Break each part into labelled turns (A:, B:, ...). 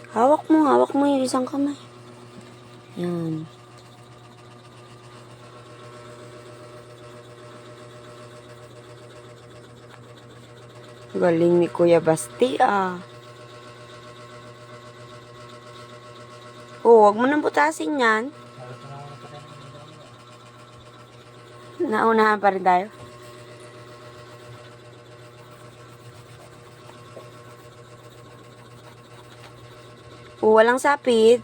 A: Hawak mo yung isang kamay. Yan. Galing ni Kuya Basti, ah. Oh, wag mo nang butasin yan. Naunahan pa rin tayo. Oh, walang sapid.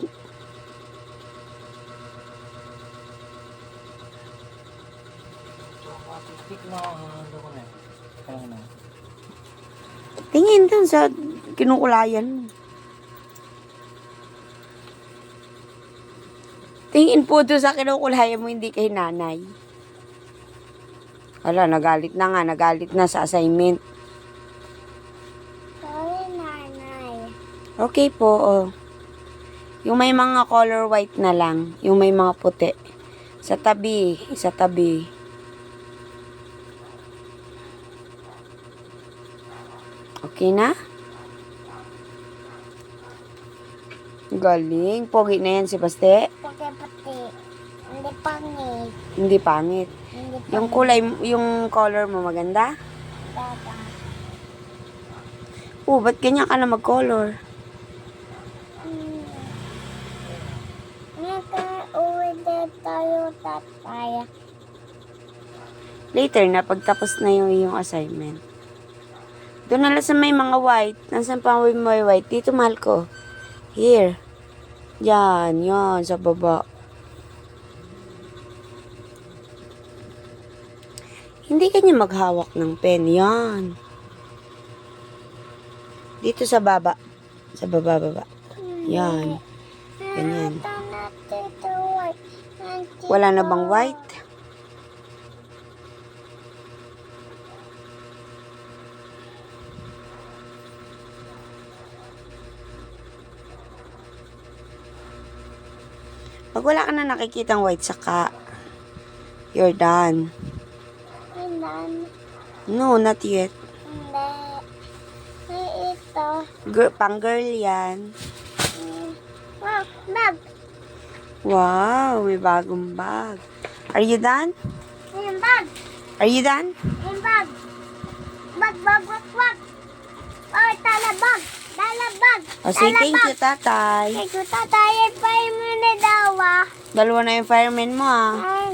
A: Tingin dun sa kinukulayan mo. Tingin po doon sa kinukulayan mo, hindi kay nanay. Hala, nagalit na sa assignment.
B: Sorry, nanay.
A: Okay po, oh. Yung may mga color white na lang. Yung may mga puti. Sa tabi. Okay na? Galing. Pogi na yan si Baste.
B: Pati. Hindi pangit.
A: Hindi pangit.
B: Hindi
A: Yung kulay, yung color mo maganda?
B: Baba.
A: Ba't ganyan ka na mag-color?
B: Naka-uwi din tayo, tatay.
A: Later na, pagtapos na yung assignment. Doon na lang sa may mga white. Nasaan pa may white? Dito, mahal ko. Here. Yan, sa baba. Hindi kanya maghawak ng pen. Yan. Dito sa baba. Sa baba. Yan. Ganyan. Wala na bang white? Pag wala ka na nakikitang white, saka you're done.
B: Ilan?
A: No, not yet.
B: Hindi. May ito.
A: Pang girl yan.
B: Wow, bag.
A: Wow, may bagong bag. Are you done?
B: Yung bag.
A: Are you done?
B: Yung bag. Bag. Oh, talabag.
A: O, say thank you, tatay.
B: Thank you, tatay. Pa yung dawa.
A: Dalawa na yung fireman mo, ah.
B: Ay,